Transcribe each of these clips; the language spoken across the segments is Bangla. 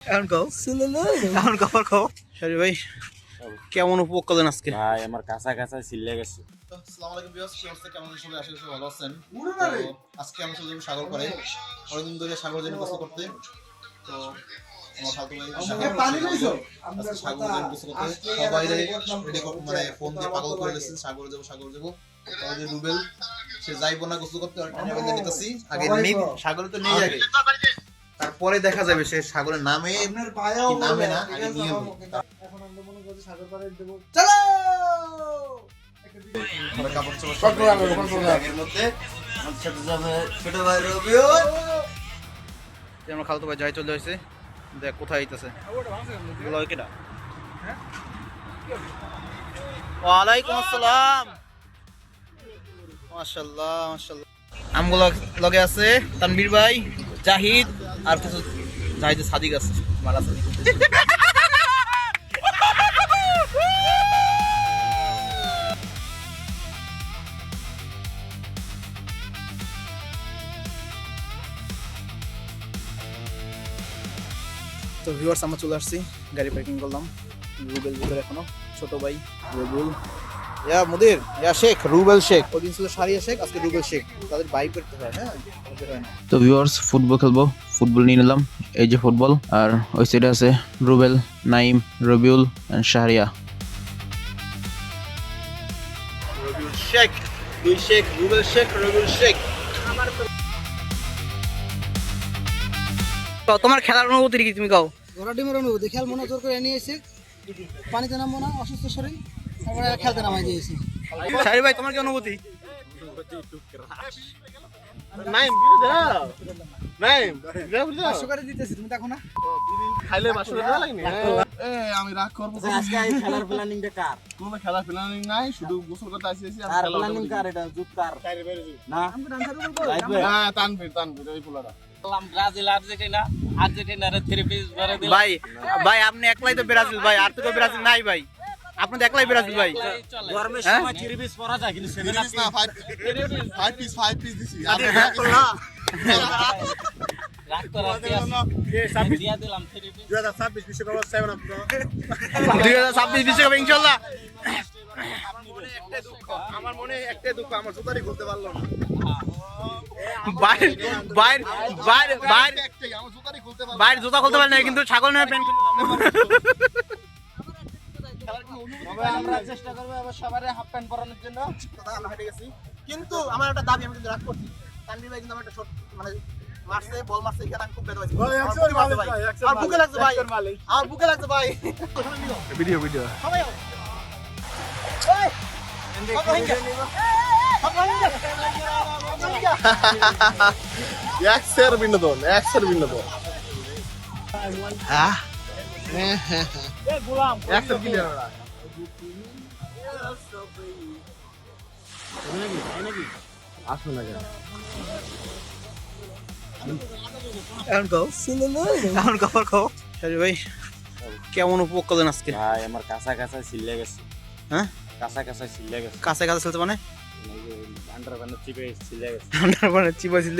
এখন কও এখন খবর কও সরি ভাই কেমন উপভোগ করলেন আজকে? ভাই আমার কাঁচা কাঁচা ছিল্লে গেছে। আসসালামু আলাইকুম ভিউয়ার্স, কি অবস্থা, কেমন আছেন সবাই? আশা করি সবাই ভালো আছেন। তো আজকে আমরা চলে যাবো সাগর পাড়ে, অনেকদিন ধরে সাগর জেনে গোসল করতে। তো আমার ফালতু ভাই আজকে সাগর জেনে গোসল করতে সবাই রেডি মানে ফোন দিয়ে পাগল করে দিয়েছে, সাগর যাবো। আমাদের রুবেল সে যাইবো না গোসল করতে, টাইম বেঁধে নিতেছি। আগে সাগরে তো নেই, আগে তারপরে দেখা যাবে সে সাগরের নামে কি নামে না, আগে নিয়ে হবে। এখন আমরা মনে করছি সাগর পাড়ে দেব। চলো আমরা কাপড় চোপড় সব ব্যাগের মধ্যে আমাদের সাথে যাবে ছোট ভাই রবিউল। আমরা খালতো ভাই যাই চলে আসছে, দেখ কোথায় আইতাছে। কেডা? ওয়ালাইকুম আসসালাম। মাশাআল্লাহ মাশাআল্লাহ। আমগুলো লগে আছে তানভীর ভাই, জাহিদ আর কিছু জাহিদের সাদিক আছে, মালা সাদিক। তো ভিউয়ার্স আমরা চলে আসছি, গাড়ি পার্কিং করলাম। রুবেল ভিতরে এখনো, ছোট ভাই রুবেল, ইয়া মুদির, ইয়া শেখ, রুবেল শেখ। ওদিন ছিল সারিয়া শেখ, আজকে রুবেল শেখ। তাদের বাই করতে হয়, হ্যাঁ। তো ভিউয়ার্স ফুটবল খেলবো, ফুটবল নিয়ে নিলাম। এই যে ফুটবল, আর ওই সাইডে আছে রুবেল, নাইম, রবিউল এন্ড শাহরিয়া। রবিউল শেখ, দুই শেখ, রুবেল শেখ, রবিউল শেখ। তো তোমার খেলার অনুভূতি কি তুমি কও? ঘোড়া ডিমের অনুভূতি, খেল মনে জোর করে নিয়ে এসে পানিতে নামবো না, অসুস্থ শরীর, তারপরে খেলতে নামাই দিয়েছি। শাহরি ভাই তোমার কি অনুভূতি? নাইম নাইম 500 করে দিতেছি, তুমি দেখো না? খাইলে 500 টাকা লাগনি। আমি রাগ করব। আজকে এই খেলার প্ল্যানিংটা কার? কোনো খেলা প্ল্যানিং নাই, শুধু গোসল করতে আসছি। কার প্ল্যানিং কার? এটা জুত কার? না হ্যাঁ, তানভীর ওই পোলাটা। ব্রাজিল আর্জেন্টিনার 3 পিস ভরে দিল। ভাই ভাই আপনি একলাই তো ব্রাজিল ভাই, আর তো কেউ ব্রাজিল নাই ভাই, আপনি তো একলাই ব্রাজিল ভাই। গরমের সময় 3 পিস পরা যায়, কিন্তু 7 না 5 পিস দিছি। রাগ করা দিয়া দিলাম 3 পিস। 2026 বিশ্বকাপ 7 আপ 2026 বিশ্বকাপ ইনশাআল্লাহ। আমার মনে একটাই দুঃখ, আমার জুতারি খুলতে পারলো না। বাইর বাইর বাইর বাইর একটাই, আমার জুতারি খুলতে পারলো না। বাইর জুতা খুলতে পারে না, কিন্তু ছাগল নেওয়ার প্যান্ট তবে আমরা চেষ্টা করব আবার সবারে হাফ প্যান্ট পরানোর জন্য। কথা আমরা হেঁটে গেছি, কিন্তু আমার একটা দাবি, আমি কিন্তু রাগ করছি। তানভীর ভাই কিন্তু আমার একটা শট মানে মারছে, বল মারছে, এখানে আমি খুব বেদ হইছি। আমার বুকে লাগছে ভাই, আমার বুকে লাগছে ভাই। ভিডিও সবাই আও। এক্সের বিনোদন। এক্সের ক্লিয়ার ওরা। আসুন না কেন? এখন কও এখন খবর কও শাহরি ভাই কেমন উপভোগ করলেন আজকে? ভাই আমার কাঁচা কাঁচা ছিল্লে গেছে। হ্যাঁ, কাঁচা কাঁচা ছিল্লে গেছে। কাছে কাছে চলতে মানে আন্ডারপ্যান্ট চিপে ছিল্লে গেছে।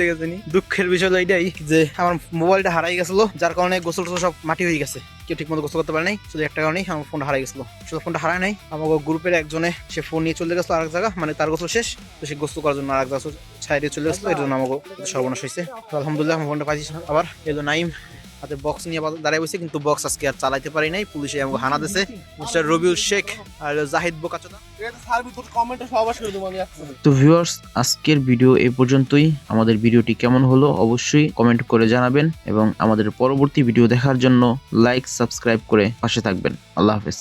গেছে নি। দুঃখের বিষয় হলো এটাই যে আমার মোবাইলটা হারাই গেছিল, যার কারণে গোসল টোসল সব মাটি হয়ে গেছে। কেউ ঠিক মতো গোসল করতে পারে নাই, শুধু একটা কারণেই আমার ফোনটা হারাই গেছিল। শুধু ফোনটা হারায় নাই, আমার গ্রুপের একজনে সে ফোন নিয়ে চলে গেছিল আরেক জায়গা, মানে তার গোসল শেষ, তো সে গোসল করার জন্য আরেক জায়গা সাইডে চলে গেছিল, এর জন্য আমাকে সর্বনাশ হয়েছে। তো আলহামদুলিল্লাহ আমার ফোনটা পাইছি আবার। এলো নাইম হাতে বক্স নিয়ে দাঁড়ায় বসে, কিন্তু বক্স আজকে আর চালাইতে পারি নাই, পুলিশে আমাকে হানা দিয়েছে। মিস্টার রবিউল শেখ আর জাহিদ বোকাচোদা। কমেন্টে সবাই করে দেবো আমি। তো ভিউয়ার্স আজকের ভিডিও এই পর্যন্তই। আমাদের ভিডিওটি কেমন হলো অবশ্যই কমেন্ট করে জানাবেন, এবং আমাদের পরবর্তী ভিডিও দেখার জন্য লাইক সাবস্ক্রাইব করে পাশে থাকবেন। আল্লাহ হাফেজ।